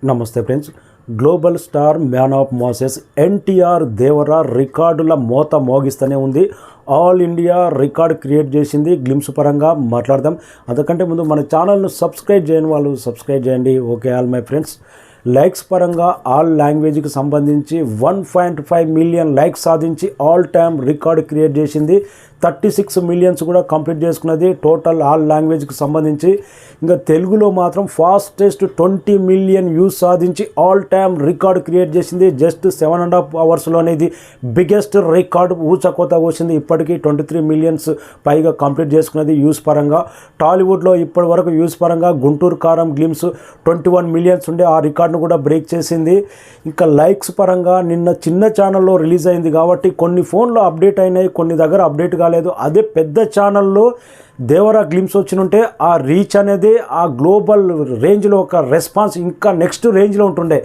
నమస్తే friends. Global star man of masses NTR Devara రికార్డుల మోత మోగిస్తూనే ఉంది. ఆల్ ఇండియా రికార్డ్ క్రియేట్ చేసింది. గ్లిమ్స్ పరంగా మాట్లాడదాం. అంతకంటే ముందు మన ఛానల్ను సబ్స్క్రైబ్ చేయని వాళ్ళు సబ్స్క్రైబ్ చేయండి. Okay all my friends. Likes పరంగా ఆల్ లాంగ్వేజ్కి సంబంధించి 1.5 మిలియన్ లైక్స్ సాధించి ఆల్ టైమ్ రికార్డ్ క్రియేట్ చేసింది. 36 మిలియన్స్ కూడా కంప్లీట్ చేసుకున్నది టోటల్ ఆల్ లాంగ్వేజ్కి సంబంధించి. ఇంకా తెలుగులో మాత్రం ఫాస్టెస్ట్ 20 మిలియన్ వ్యూస్ సాధించి ఆల్ టైమ్ రికార్డ్ క్రియేట్ చేసింది. జస్ట్ 7.5 అవర్స్లోనే ఇది బిగ్గెస్ట్ రికార్డ్ ఊచకోత కోసింది. ఇప్పటికీ 23 మిలియన్స్ పైగా కంప్లీట్ చేసుకున్నది వ్యూస్ పరంగా. టాలీవుడ్లో ఇప్పటి వరకు వ్యూస్ పరంగా గుంటూరు కారం గ్లిమ్స్ 21 మిలియన్స్ ఉండే ఆ రికార్డ్ను కూడా బ్రేక్ చేసింది. ఇంకా లైక్స్ పరంగా నిన్న చిన్న ఛానల్లో రిలీజ్ అయింది కాబట్టి కొన్ని ఫోన్లో అప్డేట్ అయినాయి, కొన్ని దగ్గర అప్డేట్ కాలేదు. అదే పెద్ద ఛానల్లో దేవరా గ్లిమ్స్ వచ్చినుంటే ఆ రీచ్ అనేది ఆ గ్లోబల్ రేంజ్లో ఒక రెస్పాన్స్ ఇంకా నెక్స్ట్ రేంజ్లో ఉంటుండే.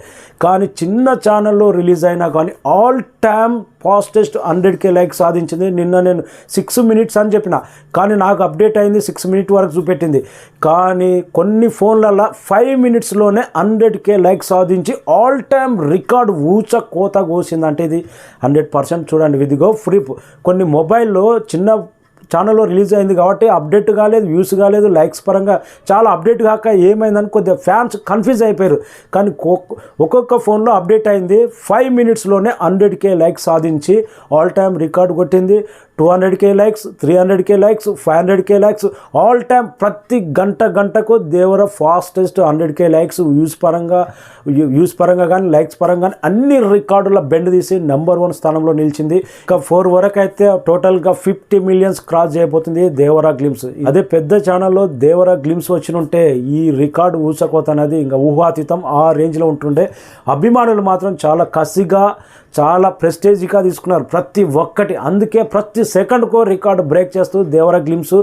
కానీ చిన్న ఛానల్లో రిలీజ్ అయినా కానీ all time fastest 100K like సాధించింది. నిన్న నేను 6 మినిట్స్ అని చెప్పిన, కానీ నాకు అప్డేట్ అయింది 6 మినిట్ వరకు చూపెట్టింది. కానీ కొన్ని ఫోన్లలో 5 మినిట్స్లోనే 100K లైక్ సాధించి ఆల్ టైమ్ రికార్డ్ ఊచ కోత కోసిందంటే ఇది 100% చూడండి. ఇదిగో ఫ్రీ. కొన్ని మొబైల్లో చిన్న ఛానల్లో రిలీజ్ అయింది కాబట్టి అప్డేట్ కాలేదు, వ్యూస్ కాలేదు, లైక్స్ పరంగా చాలా అప్డేట్ కాక ఏమైందని కొద్దిగా ఫ్యాన్స్ కన్ఫ్యూజ్ అయిపోయారు. కానీ ఒక్కొక్క ఫోన్లో అప్డేట్ అయింది. 5 మినిట్స్లోనే 100K లైక్స్ సాధించి ఆల్ టైమ్ రికార్డు కొట్టింది. 200K likes, 300K likes, 500K likes all time ప్రతి గంటకు దేవర ఫాస్టెస్ట్ 100K లైక్స్ వ్యూస్ పరంగా కానీ లైక్స్ పరంగా కానీ అన్ని రికార్డుల బెండ్ తీసి నెంబర్ 1 స్థానంలో నిలిచింది. ఇంకా 4 వరకు అయితే టోటల్గా 50 మిలియన్స్ క్రాస్ చేయబోతుంది దేవరా గ్లిమ్స్. అదే పెద్ద ఛానల్లో దేవరా గ్లిమ్స్ వచ్చినుంటే ఈ రికార్డు ఊచకోత అనేది ఇంకా ఊహాతీతం ఆ రేంజ్లో ఉంటుండే. అభిమానులు మాత్రం చాలా కసిగా చాలా ప్రెస్టేజ్గా తీసుకున్నారు ప్రతి ఒక్కటి. అందుకే ప్రతి సెకండ్కో రికార్డు బ్రేక్ చేస్తూ దేవరా గ్లిమ్స్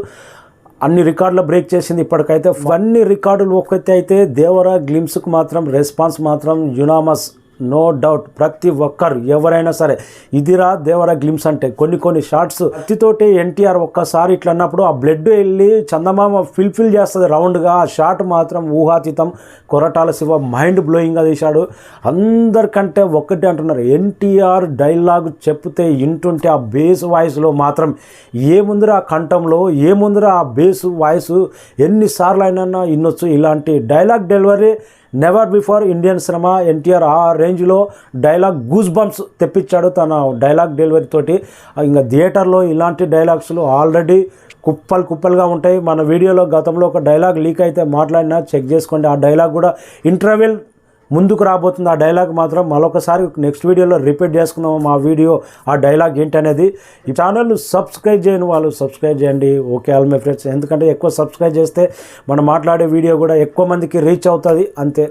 అన్ని రికార్డులు బ్రేక్ చేసింది ఇప్పటికైతే. అన్ని రికార్డులు ఒక్కటి అయితే దేవరా గ్లిమ్స్కి మాత్రం రెస్పాన్స్ మాత్రం యునామస్, నో డౌట్. ప్రతి ఒక్కరు ఎవరైనా సరే ఇదిరా దేవరా గ్లిమ్స్ అంటే. కొన్ని షార్ట్స్ అతితోటి ఎన్టీఆర్ ఒక్కసారి ఇట్లా అన్నప్పుడు ఆ బ్లడ్ వెళ్ళి చందమామ ఫిల్ చేస్తుంది రౌండ్గా. ఆ షాట్ మాత్రం ఊహాతీతం. కొరటాల శివ మైండ్ బ్లోయింగ్గా తీశాడు. అందరికంటే ఒక్కటి అంటున్నారు, ఎన్టీఆర్ డైలాగ్ చెప్తే వింటుంటే ఆ బేస్ వాయిస్లో మాత్రం ఏముందిరా ఆ కంఠంలో, ఏముందిరా ఆ బేస్ వాయిస్ ఎన్నిసార్లు అయినా వినొచ్చు. ఇలాంటి dialogue delivery never before Indian cinema. NTR ఆ రేంజ్లో డైలాగ్ గూస్ బంప్స్ తెప్పించాడు తన డైలాగ్ డెలివరీ తోటి. ఇంకా థియేటర్లో ఇలాంటి డైలాగ్స్లు ఆల్రెడీ కుప్పలుగా ఉంటాయి. మన వీడియోలో గతంలో ఒక డైలాగ్ లీక్ అయితే మాట్లాడినా చెక్ చేసుకోండి. ఆ డైలాగ్ కూడా ఇంటర్వెల్ ముందుకు రాబోతుంది. ఆ డైలాగ్ మాత్రం మరొకసారి నెక్స్ట్ వీడియోలో రిపీట్ చేసుకుందాము. మా వీడియో ఆ డైలాగ్ ఏంటనేది. ఈ ఛానల్ను సబ్స్క్రైబ్ చేయని వాళ్ళు సబ్స్క్రైబ్ చేయండి. Okay all my friends. ఎందుకంటే ఎక్కువ సబ్స్క్రైబ్ చేస్తే మనం మాట్లాడే వీడియో కూడా ఎక్కువ మందికి రీచ్ అవుతుంది. అంతే.